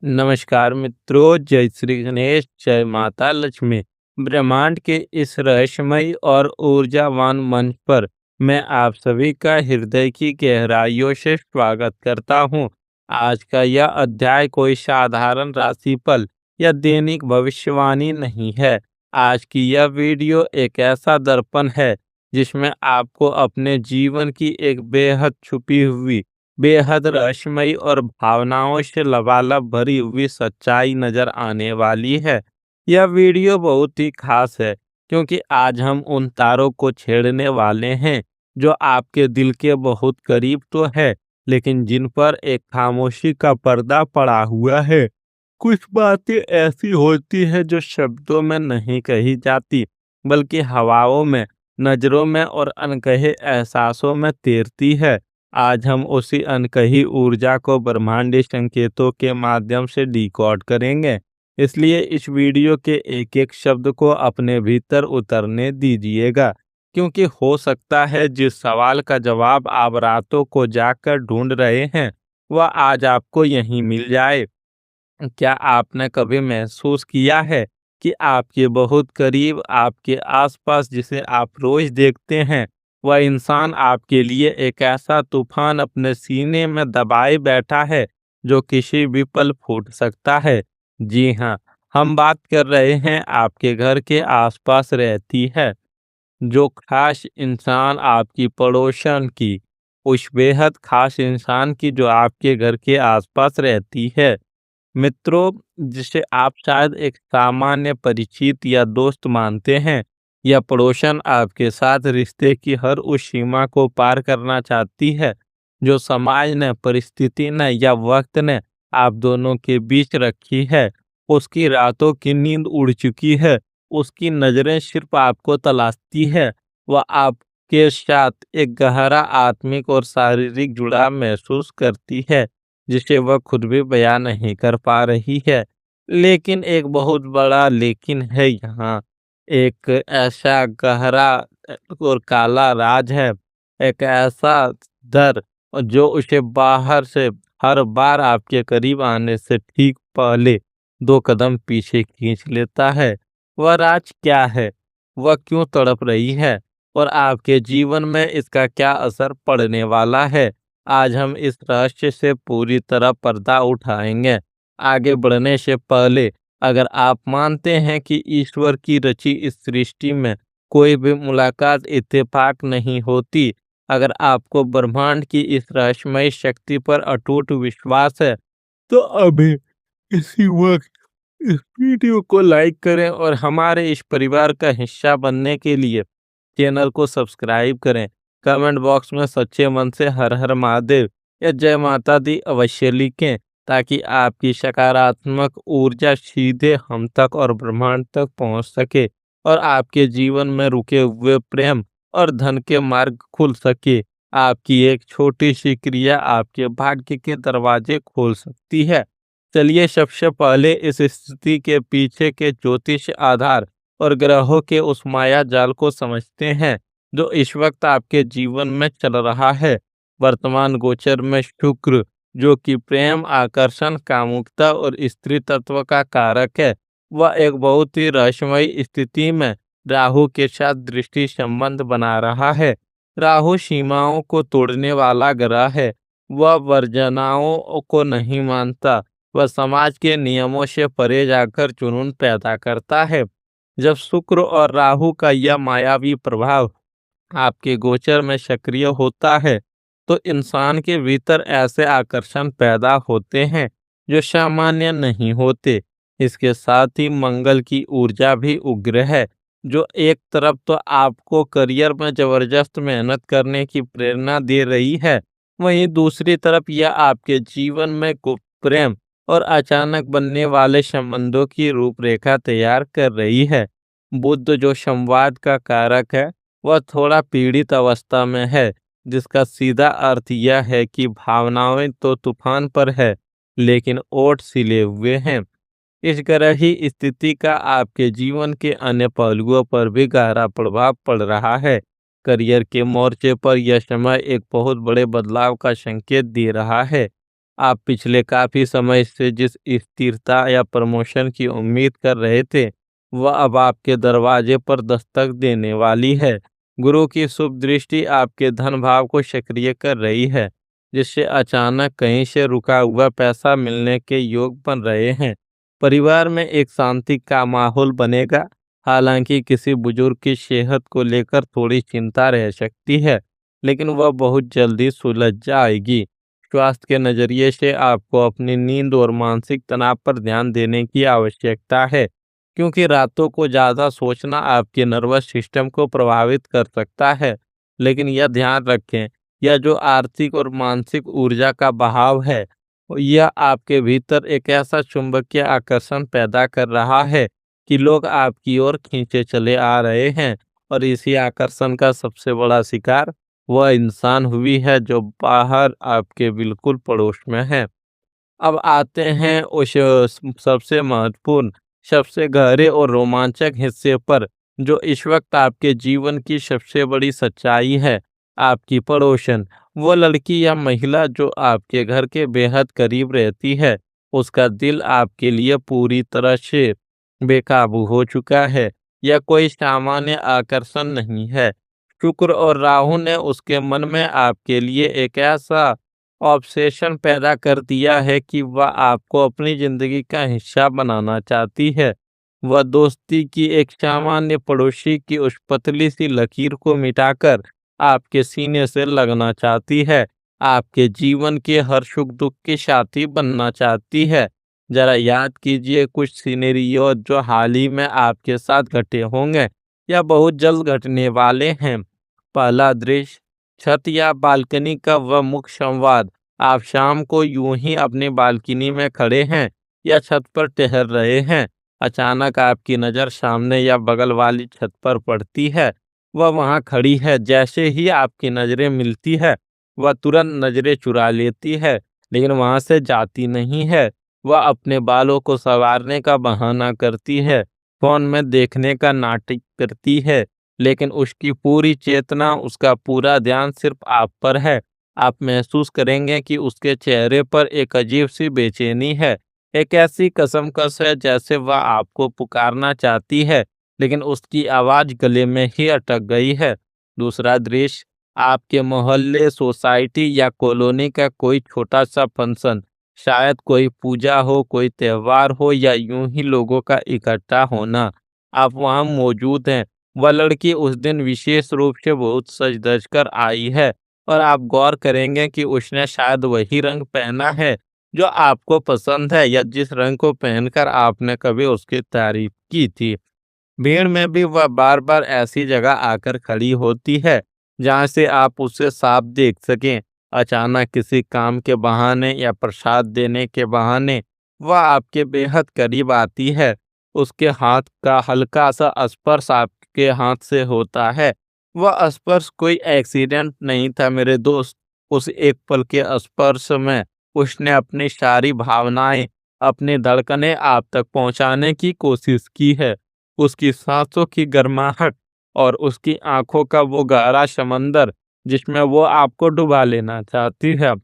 नमस्कार मित्रों, जय श्री गणेश, जय माता लक्ष्मी। ब्रह्मांड के इस रहस्यमयी और ऊर्जावान मंच पर मैं आप सभी का हृदय की गहराइयों से स्वागत करता हूं। आज का यह अध्याय कोई साधारण राशिफल या दैनिक भविष्यवाणी नहीं है। आज की यह वीडियो एक ऐसा दर्पण है जिसमें आपको अपने जीवन की एक बेहद छुपी हुई, बेहद रहस्यमयी और भावनाओं से लबालब भरी हुई सच्चाई नजर आने वाली है। यह वीडियो बहुत ही खास है क्योंकि आज हम उन तारों को छेड़ने वाले हैं जो आपके दिल के बहुत करीब तो है, लेकिन जिन पर एक खामोशी का पर्दा पड़ा हुआ है। कुछ बातें ऐसी होती है जो शब्दों में नहीं कही जाती, बल्कि हवाओं में, नजरों में और अनकहे एहसासों में तैरती है। आज हम उसी अनकही ऊर्जा को ब्रह्मांडीय संकेतों के माध्यम से डिकोड करेंगे। इसलिए इस वीडियो के एक एक शब्द को अपने भीतर उतरने दीजिएगा, क्योंकि हो सकता है जिस सवाल का जवाब आप रातों को जागकर ढूंढ रहे हैं वह आज आपको यहीं मिल जाए। क्या आपने कभी महसूस किया है कि आपके बहुत करीब, आपके आसपास, जिसे आप रोज देखते हैं, वह इंसान आपके लिए एक ऐसा तूफान अपने सीने में दबाए बैठा है जो किसी भी पल फूट सकता है? जी हाँ, हम बात कर रहे हैं आपके घर के आसपास रहती है जो खास इंसान, आपकी पड़ोसन की, उस बेहद खास इंसान की जो आपके घर के आसपास रहती है। मित्रों, जिसे आप शायद एक सामान्य परिचित या दोस्त मानते हैं, या पड़ोसन आपके साथ रिश्ते की हर उस सीमा को पार करना चाहती है जो समाज ने, परिस्थिति ने या वक्त ने आप दोनों के बीच रखी है। उसकी रातों की नींद उड़ चुकी है, उसकी नजरें सिर्फ आपको तलाशती है। वह आपके साथ एक गहरा आत्मिक और शारीरिक जुड़ाव महसूस करती है जिसे वह खुद भी बयां नहीं कर पा रही है। लेकिन एक बहुत बड़ा लेकिन है यहाँ। एक ऐसा गहरा और काला राज है, एक ऐसा डर जो उसे बाहर से हर बार आपके करीब आने से ठीक पहले दो कदम पीछे खींच लेता है। वह राज क्या है? वह क्यों तड़प रही है? और आपके जीवन में इसका क्या असर पड़ने वाला है? आज हम इस रहस्य से पूरी तरह पर्दा उठाएंगे। आगे बढ़ने से पहले, अगर आप मानते हैं कि ईश्वर की रची इस सृष्टि में कोई भी मुलाकात इत्तेफाक नहीं होती, अगर आपको ब्रह्मांड की इस रहस्यमय शक्ति पर अटूट विश्वास है, तो अभी इसी वक्त इस वीडियो को लाइक करें और हमारे इस परिवार का हिस्सा बनने के लिए चैनल को सब्सक्राइब करें। कमेंट बॉक्स में सच्चे मन से हर हर महादेव या जय माता दी अवश्य लिखें, ताकि आपकी सकारात्मक ऊर्जा सीधे हम तक और ब्रह्मांड तक पहुंच सके और आपके जीवन में रुके हुए प्रेम और धन के मार्ग खुल सके। आपकी एक छोटी सी क्रिया आपके भाग्य के दरवाजे खोल सकती है। चलिए सबसे पहले इस स्थिति के पीछे के ज्योतिष आधार और ग्रहों के उस माया जाल को समझते हैं जो इस वक्त आपके जीवन में चल रहा है। वर्तमान गोचर में शुक्र, जो कि प्रेम, आकर्षण, कामुकता और स्त्री तत्व का कारक है, वह एक बहुत ही रहस्यमयी स्थिति में राहु के साथ दृष्टि संबंध बना रहा है। राहु सीमाओं को तोड़ने वाला ग्रह है। वह वर्जनाओं को नहीं मानता, वह समाज के नियमों से परे जाकर जुनून पैदा करता है। जब शुक्र और राहु का यह मायावी प्रभाव आपके गोचर में सक्रिय होता है, तो इंसान के भीतर ऐसे आकर्षण पैदा होते हैं जो सामान्य नहीं होते। इसके साथ ही मंगल की ऊर्जा भी उग्र है, जो एक तरफ तो आपको करियर में जबरदस्त मेहनत करने की प्रेरणा दे रही है, वहीं दूसरी तरफ यह आपके जीवन में गुप्त प्रेम और अचानक बनने वाले संबंधों की रूपरेखा तैयार कर रही है। बुध, जो संवाद का कारक है, वह थोड़ा पीड़ित अवस्था में है, जिसका सीधा अर्थ यह है कि भावनाएं तो तूफान पर है, लेकिन ओट सिले हुए हैं। इस ग्रह की स्थिति का आपके जीवन के अन्य पहलुओं पर भी गहरा प्रभाव पड़ रहा है। करियर के मोर्चे पर यह समय एक बहुत बड़े बदलाव का संकेत दे रहा है। आप पिछले काफी समय से जिस स्थिरता या प्रमोशन की उम्मीद कर रहे थे, वह अब आपके दरवाजे पर दस्तक देने वाली है। गुरु की शुभ दृष्टि आपके धन भाव को सक्रिय कर रही है, जिससे अचानक कहीं से रुका हुआ पैसा मिलने के योग बन रहे हैं। परिवार में एक शांति का माहौल बनेगा। हालांकि किसी बुजुर्ग की सेहत को लेकर थोड़ी चिंता रह सकती है, लेकिन वह बहुत जल्दी सुलझ जाएगी। स्वास्थ्य के नज़रिए से आपको अपनी नींद और मानसिक तनाव पर ध्यान देने की आवश्यकता है, क्योंकि रातों को ज़्यादा सोचना आपके नर्वस सिस्टम को प्रभावित कर सकता है। लेकिन यह ध्यान रखें, यह जो आर्थिक और मानसिक ऊर्जा का बहाव है, यह आपके भीतर एक ऐसा चुंबकीय आकर्षण पैदा कर रहा है कि लोग आपकी ओर खींचे चले आ रहे हैं। और इसी आकर्षण का सबसे बड़ा शिकार वह इंसान हुई है जो बाहर आपके बिल्कुल पड़ोस में है। अब आते हैं उस सबसे महत्वपूर्ण, सबसे गहरे और रोमांचक हिस्से पर, जो इस वक्त आपके जीवन की सबसे बड़ी सच्चाई है। आपकी पड़ोसन, वो लड़की या महिला जो आपके घर के बेहद करीब रहती है, उसका दिल आपके लिए पूरी तरह से बेकाबू हो चुका है। यह कोई सामान्य आकर्षण नहीं है। शुक्र और राहु ने उसके मन में आपके लिए एक ऐसा ऑब्सेशन पैदा कर दिया है कि वह आपको अपनी जिंदगी का हिस्सा बनाना चाहती है। वह दोस्ती की एक सामान्य पड़ोसी की उस पतली सी लकीर को मिटाकर आपके सीने से लगना चाहती है। आपके जीवन के हर सुख दुख के साथी बनना चाहती है। जरा याद कीजिए कुछ सिनेरियो जो हाल ही में आपके साथ घटे होंगे या बहुत जल्द घटने वाले हैं। पहला दृश्य, छत या बालकनी का वह मुख्य संवाद। आप शाम को यूं ही अपनी बालकनी में खड़े हैं या छत पर टहल रहे हैं। अचानक आपकी नज़र सामने या बगल वाली छत पर पड़ती है। वह वहां खड़ी है। जैसे ही आपकी नज़रें मिलती है, वह तुरंत नज़रें चुरा लेती है, लेकिन वहां से जाती नहीं है। वह अपने बालों को संवारने का बहाना करती है, फोन में देखने का नाटक करती है, लेकिन उसकी पूरी चेतना, उसका पूरा ध्यान सिर्फ आप पर है। आप महसूस करेंगे कि उसके चेहरे पर एक अजीब सी बेचैनी है, एक ऐसी कसमकस है जैसे वह आपको पुकारना चाहती है, लेकिन उसकी आवाज़ गले में ही अटक गई है। दूसरा दृश्य, आपके मोहल्ले, सोसाइटी या कॉलोनी का कोई छोटा सा फंक्शन, शायद कोई पूजा हो, कोई त्योहार हो या यूं ही लोगों का इकट्ठा होना। आप वहां मौजूद हैं। वह लड़की उस दिन विशेष रूप से बहुत सज धज कर आई है, और आप गौर करेंगे कि उसने शायद वही रंग पहना है जो आपको पसंद है, या जिस रंग को पहनकर आपने कभी उसकी तारीफ की थी। भीड़ में भी वह बार बार ऐसी जगह आकर खड़ी होती है जहां से आप उसे साफ देख सकें। अचानक किसी काम के बहाने या प्रसाद देने के बहाने वह आपके बेहद करीब आती है। उसके हाथ का हल्का सा स्पर्श आपके हाथ से होता है। वह स्पर्श कोई एक्सीडेंट नहीं था मेरे दोस्त। उस एक पल के स्पर्श में उसने अपनी सारी भावनाएं, अपनी धड़कनें आप तक पहुंचाने की कोशिश की है। उसकी सांसों की गर्माहट और उसकी आंखों का वो गहरा समंदर जिसमें वो आपको डुबा लेना चाहती है।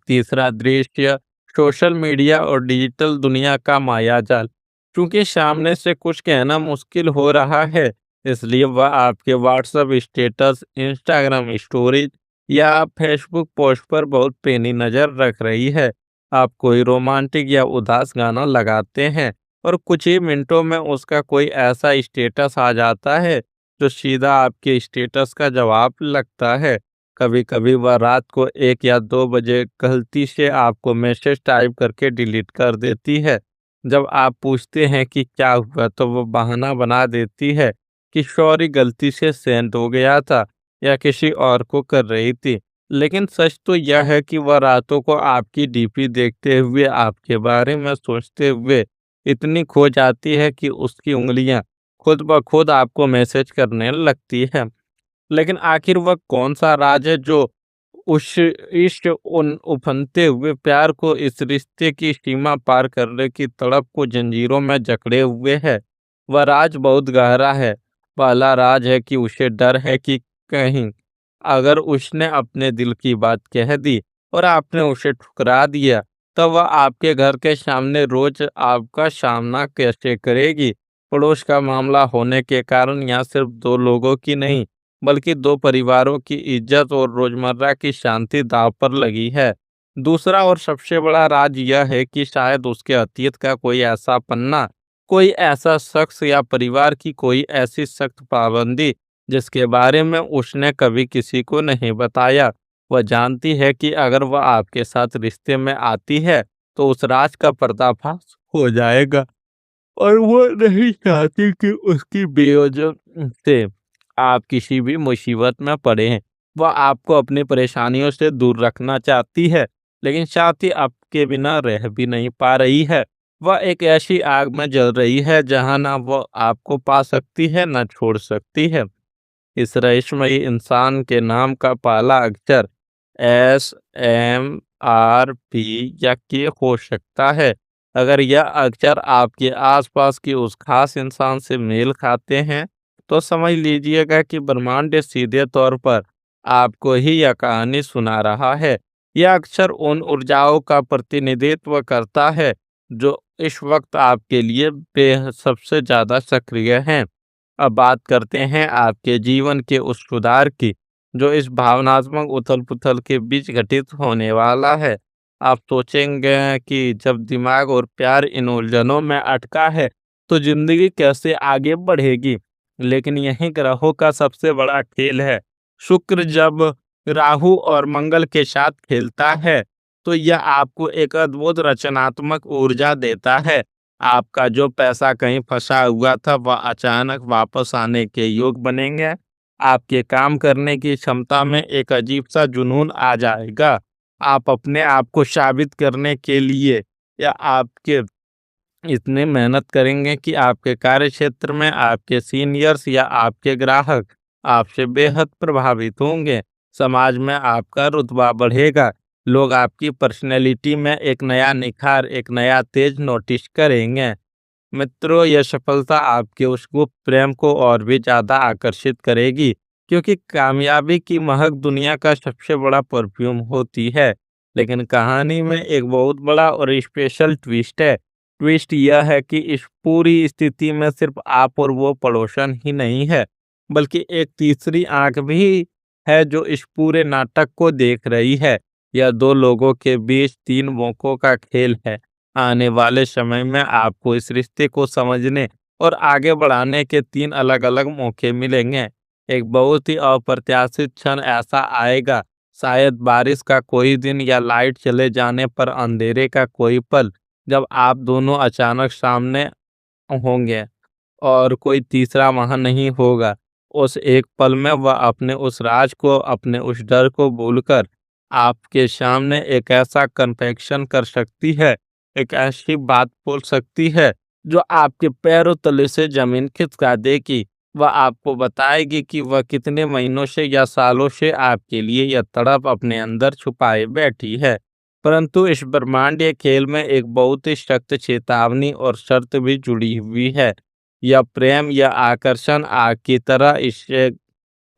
तीसरा दृश्य, सोशल मीडिया और डिजिटल दुनिया का मायाजाल। क्योंकि सामने से कुछ कहना मुश्किल हो रहा है, इसलिए वह आपके व्हाट्सएप स्टेटस, इंस्टाग्राम स्टोरीज या फेसबुक पोस्ट पर बहुत पैनी नज़र रख रही है। आप कोई रोमांटिक या उदास गाना लगाते हैं और कुछ ही मिनटों में उसका कोई ऐसा स्टेटस आ जाता है जो सीधा आपके स्टेटस का जवाब लगता है। कभी-कभी वह रात को 1 या 2 बजे गलती से आपको मैसेज टाइप करके डिलीट कर देती है। जब आप पूछते हैं कि क्या हुआ, तो वो बहाना बना देती है कि सॉरी, गलती से सेंड हो गया था या किसी और को कर रही थी। लेकिन सच तो यह है कि वह रातों को आपकी डीपी देखते हुए, आपके बारे में सोचते हुए इतनी खो जाती है कि उसकी उँगलियाँ खुद ब खुद आपको मैसेज करने लगती है। लेकिन आखिर वह कौन-सा राज है जो उस इस उन उफनते हुए प्यार को, इस रिश्ते की सीमा पार करने की तड़प को जंजीरों में जकड़े हुए है? वह राज बहुत गहरा है। पहला राज है कि उसे डर है कि कहीं अगर उसने अपने दिल की बात कह दी, और आपने उसे ठुकरा दिया, तो वह आपके घर के सामने रोज आपका सामना कैसे करेगी? पड़ोस का मामला होने के कारण यहाँ सिर्फ दो लोगों की नहीं, बल्कि दो परिवारों की इज्जत और रोजमर्रा की शांति दांव पर लगी है। दूसरा और सबसे बड़ा राज यह है कि शायद उसके अतीत का कोई ऐसा पन्ना, कोई ऐसा शख्स या परिवार की कोई ऐसी सख्त पाबंदी, जिसके बारे में उसने कभी किसी को नहीं बताया। वह जानती है कि अगर वह आपके साथ रिश्ते में आती है, तो उस राज का पर्दाफाश हो जाएगा और वो नहीं चाहती कि उसकी बेवजह से आप किसी भी मुसीबत में पड़े। वह आपको अपनी परेशानियों से दूर रखना चाहती है, लेकिन साथ ही आपके बिना रह भी नहीं पा रही है। वह एक ऐसी आग में जल रही है जहाँ ना वह आपको पा सकती है, ना छोड़ सकती है। इस रहस्यमयी इंसान के नाम का पहला अक्षर SMRP या के हो सकता है। अगर यह अक्षर आपके आसपास के उस खास इंसान से मेल खाते हैं, तो समझ लीजिएगा कि ब्रह्मांड सीधे तौर पर आपको ही यह कहानी सुना रहा है। यह अक्षर उन ऊर्जाओं का प्रतिनिधित्व करता है जो इस वक्त आपके लिए सबसे ज्यादा सक्रिय हैं। अब बात करते हैं आपके जीवन के उस सुधार की, जो इस भावनात्मक उथल-पुथल के बीच घटित होने वाला है। आप सोचेंगे कि जब दिमाग और प्यार इन उलझनों में अटका है, तो ज़िंदगी कैसे आगे बढ़ेगी? लेकिन यही ग्रहों का सबसे बड़ा खेल है। शुक्र जब राहु और मंगल के साथ खेलता है, तो यह आपको एक अद्भुत रचनात्मक ऊर्जा देता है। आपका जो पैसा कहीं फँसा हुआ था, वह अचानक वापस आने के योग बनेंगे। आपके काम करने की क्षमता में एक अजीब-सा जुनून आ जाएगा। आप अपने आप को साबित करने के लिए या आपके इतने मेहनत करेंगे कि आपके कार्य क्षेत्र में आपके सीनियर्स या आपके ग्राहक आपसे बेहद प्रभावित होंगे। समाज में आपका रुतबा बढ़ेगा। लोग आपकी पर्सनैलिटी में एक नया निखार, एक नया तेज नोटिस करेंगे। मित्रों, यह सफलता आपके उस गुप्त प्रेम को और भी ज़्यादा आकर्षित करेगी, क्योंकि कामयाबी की महक दुनिया का सबसे बड़ा परफ्यूम होती है। लेकिन कहानी में एक बहुत बड़ा और स्पेशल ट्विस्ट है। ट्विस्ट यह है कि इस पूरी स्थिति में सिर्फ आप और वो पड़ोसन ही नहीं है, बल्कि एक तीसरी आंख भी है जो इस पूरे नाटक को देख रही है। यह दो लोगों के बीच तीन मौकों का खेल है। आने वाले समय में आपको इस रिश्ते को समझने और आगे बढ़ाने के तीन अलग-अलग मौके मिलेंगे। एक बहुत ही अप्रत्याशित क्षण ऐसा आएगा, शायद बारिश का कोई दिन या लाइट चले जाने पर अंधेरे का कोई पल, जब आप दोनों अचानक सामने होंगे और कोई तीसरा वहाँ नहीं होगा। उस एक पल में वह अपने उस राज को, अपने उस डर को भूलकर आपके सामने एक ऐसा कन्फेक्शन कर सकती है, एक ऐसी बात बोल सकती है, जो आपके पैरों तले से ज़मीन खिसका देगी। वह आपको बताएगी कि वह कितने महीनों से या सालों से आपके लिए यह तड़प अपने अंदर छुपाए बैठी है। परंतु इस ब्रह्मांडीय खेल में एक बहुत ही सख्त चेतावनी और शर्त भी जुड़ी हुई है। यह प्रेम या आकर्षण आग की तरह इससे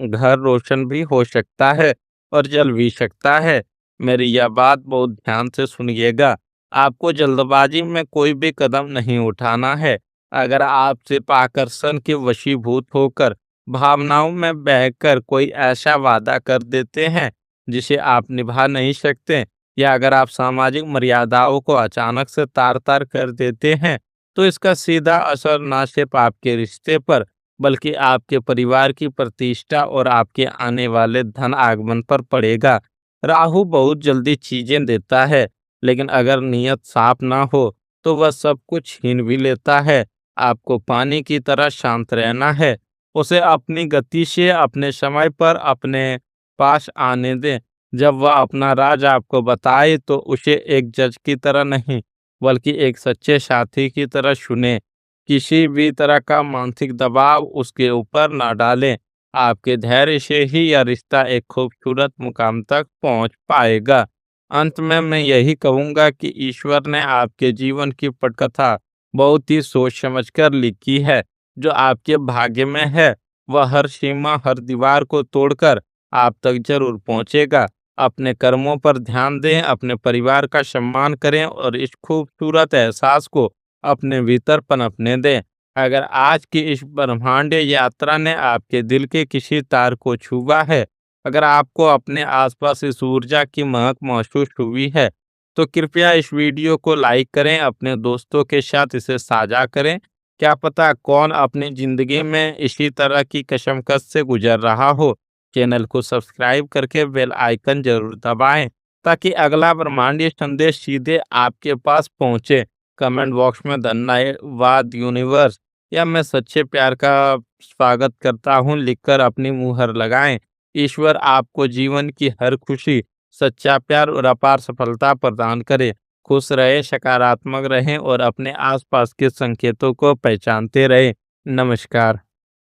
घर रोशन भी हो सकता है और जल भी सकता है। मेरी यह बात बहुत ध्यान से सुनिएगा। आपको जल्दबाजी में कोई भी कदम नहीं उठाना है। अगर आप सिर्फ आकर्षण के वशीभूत होकर भावनाओं में बहकर कोई ऐसा वादा कर देते हैं जिसे आप निभा नहीं सकते, या अगर आप सामाजिक मर्यादाओं को अचानक से तार-तार कर देते हैं, तो इसका सीधा असर ना सिर्फ आपके रिश्ते पर, बल्कि आपके परिवार की प्रतिष्ठा और आपके आने वाले धन आगमन पर पड़ेगा। राहु बहुत जल्दी चीजें देता है, लेकिन अगर नीयत साफ ना हो, तो वह सब कुछ छीन भी लेता है। आपको पानी की तरह शांत रहना है। उसे अपनी गति से अपने समय पर अपने पास आने दें। जब वह अपना राज आपको बताए, तो उसे एक जज की तरह नहीं, बल्कि एक सच्चे साथी की तरह सुने। किसी भी तरह का मानसिक दबाव उसके ऊपर ना डालें। आपके धैर्य से ही यह रिश्ता एक खूबसूरत मुकाम तक पहुंच पाएगा। अंत में मैं यही कहूंगा कि ईश्वर ने आपके जीवन की पटकथा बहुत ही सोच समझकर लिखी है। जो आपके भाग्य में है, वह हर सीमा, हर दीवार को तोड़कर आप तक जरूर पहुंचेगा। अपने कर्मों पर ध्यान दें, अपने परिवार का सम्मान करें और इस खूबसूरत एहसास को अपने भीतर पनपने दें। अगर आज की इस ब्रह्मांडीय यात्रा ने आपके दिल के किसी तार को छुआ है, अगर आपको अपने आसपास इस ऊर्जा की महक महसूस हुई है, तो कृपया इस वीडियो को लाइक करें, अपने दोस्तों के साथ इसे साझा करें। क्या पता कौन अपनी ज़िंदगी में इसी तरह की कशमकश से गुज़र रहा हो। चैनल को सब्सक्राइब करके बेल आइकन ज़रूर दबाएँ, ताकि अगला ब्रह्मांडीय संदेश सीधे आपके पास पहुँचे। कमेंट बॉक्स में धन्यवाद यूनिवर्स या मैं सच्चे प्यार का स्वागत करता हूँ लिखकर अपनी मुहर लगाएँ। ईश्वर आपको जीवन की हर खुशी, सच्चा प्यार और अपार सफलता प्रदान करे। खुश रहें, सकारात्मक रहें और अपने आसपास के संकेतों को पहचानते रहें। नमस्कार।